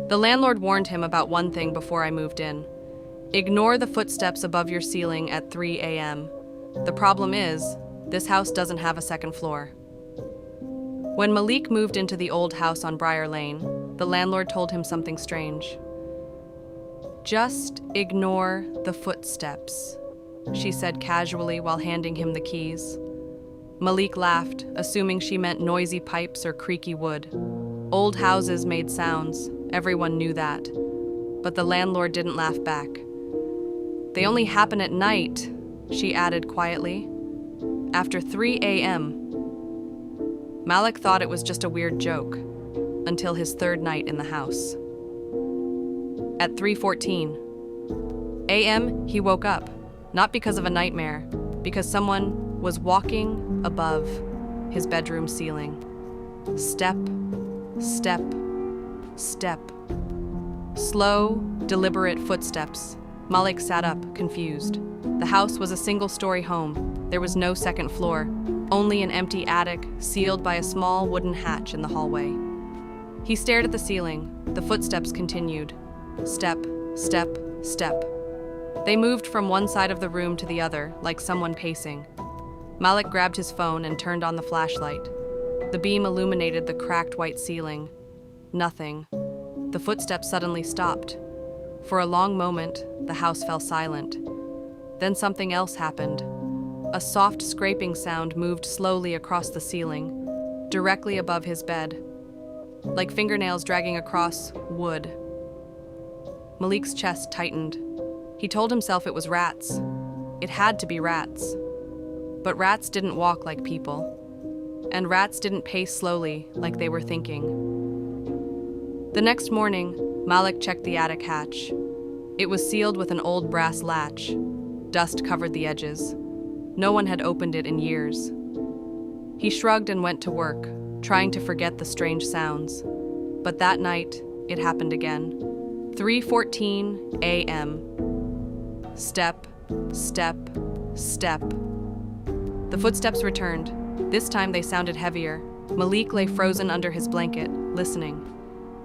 The landlord warned him about one thing before I moved in. Ignore the footsteps above your ceiling at 3 a.m. The problem is, this house doesn't have a second floor. When Malik moved into the old house on Briar Lane, the landlord told him something strange. "Just ignore the footsteps," she said casually while handing him the keys. Malik laughed, assuming she meant noisy pipes or creaky wood. Old houses made sounds, everyone knew that. But the landlord didn't laugh back. "They only happen at night," she added quietly. "After 3 a.m. Malik thought it was just a weird joke, until his third night in the house. At 3:14 a.m., he woke up, not because of a nightmare, because someone was walking above his bedroom ceiling. Step, step, step. Slow, deliberate footsteps. Malik sat up, confused. The house was a single-story home. There was no second floor, only an empty attic sealed by a small wooden hatch in the hallway. He stared at the ceiling. The footsteps continued. Step, step, step. They moved from one side of the room to the other, like someone pacing. Malik grabbed his phone and turned on the flashlight. The beam illuminated the cracked white ceiling. Nothing. The footsteps suddenly stopped. For a long moment, the house fell silent. Then something else happened. A soft scraping sound moved slowly across the ceiling, directly above his bed, like fingernails dragging across wood. Malik's chest tightened. He told himself it was rats. It had to be rats. But rats didn't walk like people. And rats didn't pace slowly like they were thinking. The next morning, Malik checked the attic hatch. It was sealed with an old brass latch. Dust covered the edges. No one had opened it in years. He shrugged and went to work, trying to forget the strange sounds. But that night, it happened again. 3:14 a.m. Step, step, step. The footsteps returned. This time they sounded heavier. Malik lay frozen under his blanket, listening.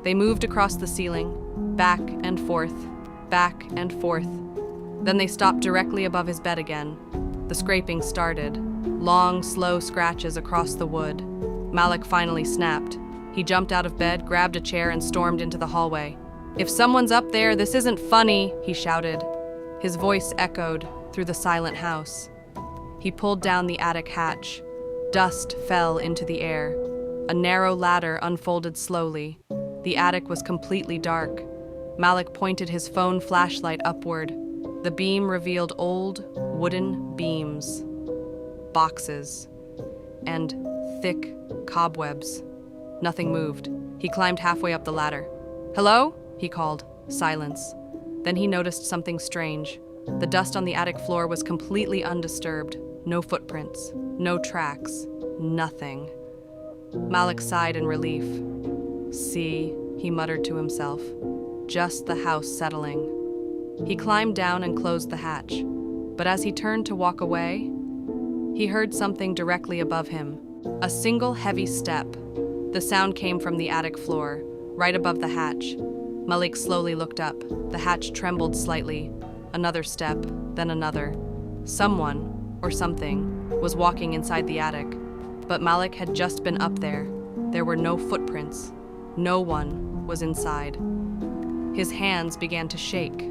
They moved across the ceiling, back and forth, back and forth. Then they stopped directly above his bed again. The scraping started. Long, slow scratches across the wood. Malik finally snapped. He jumped out of bed, grabbed a chair, and stormed into the hallway. "If someone's up there, this isn't funny," he shouted. His voice echoed through the silent house. He pulled down the attic hatch. Dust fell into the air. A narrow ladder unfolded slowly. The attic was completely dark. Malik pointed his phone flashlight upward. The beam revealed old, wooden beams, boxes, and thick cobwebs. Nothing moved. He climbed halfway up the ladder. "Hello?" he called. Silence. Then he noticed something strange. The dust on the attic floor was completely undisturbed. No footprints, no tracks, nothing. Malik sighed in relief. "See," he muttered to himself. "Just the house settling." He climbed down and closed the hatch. But as he turned to walk away, he heard something directly above him. A single heavy step. The sound came from the attic floor, right above the hatch. Malik slowly looked up. The hatch trembled slightly. Another step, then another. Someone, or something, was walking inside the attic. But Malik had just been up there. There were no footprints. No one was inside. His hands began to shake.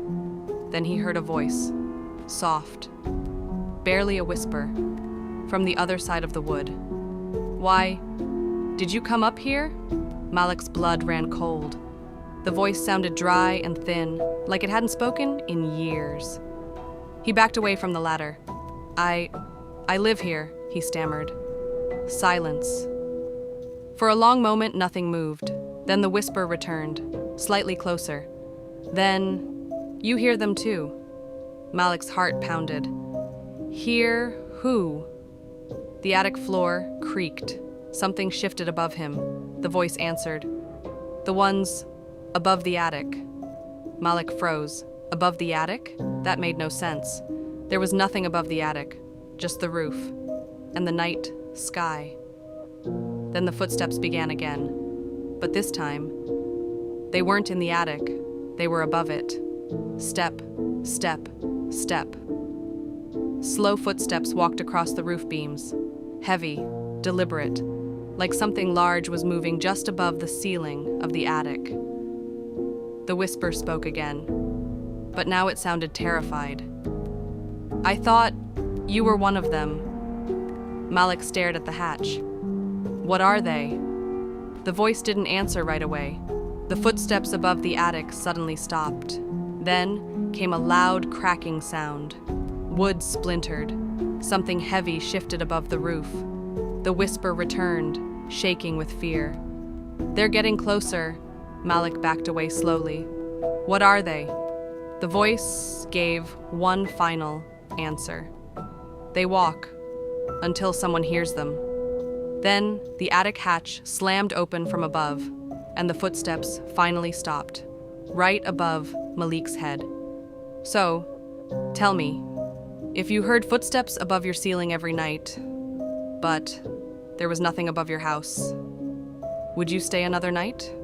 Then he heard a voice, soft, barely a whisper, from the other side of the wood. "Why, did you come up here?" Malik's blood ran cold. The voice sounded dry and thin, like it hadn't spoken in years. He backed away from the ladder. I live here," he stammered. Silence. For a long moment, nothing moved. Then the whisper returned, slightly closer. Then, "You hear them too." Malik's heart pounded. "Hear who?" The attic floor creaked. Something shifted above him. The voice answered. "The ones above the attic." Malik froze. Above the attic? That made no sense. There was nothing above the attic, just the roof, and the night sky. Then the footsteps began again, but this time, They weren't in the attic, they were above it. Step, step, step. Slow footsteps walked across the roof beams, heavy, deliberate, like something large was moving just above the ceiling of the attic. The whisper spoke again, but now it sounded terrified. "I thought you were one of them." Malik stared at the hatch. "What are they?" The voice didn't answer right away. The footsteps above the attic suddenly stopped. Then came a loud cracking sound. Wood splintered. Something heavy shifted above the roof. The whisper returned, shaking with fear. "They're getting closer." Malik backed away slowly. "What are they?" The voice gave one final answer. "They walk until someone hears them." Then the attic hatch slammed open from above, and the footsteps finally stopped, right above Malik's head. "So, tell me, if you heard footsteps above your ceiling every night, but there was nothing above your house, would you stay another night?"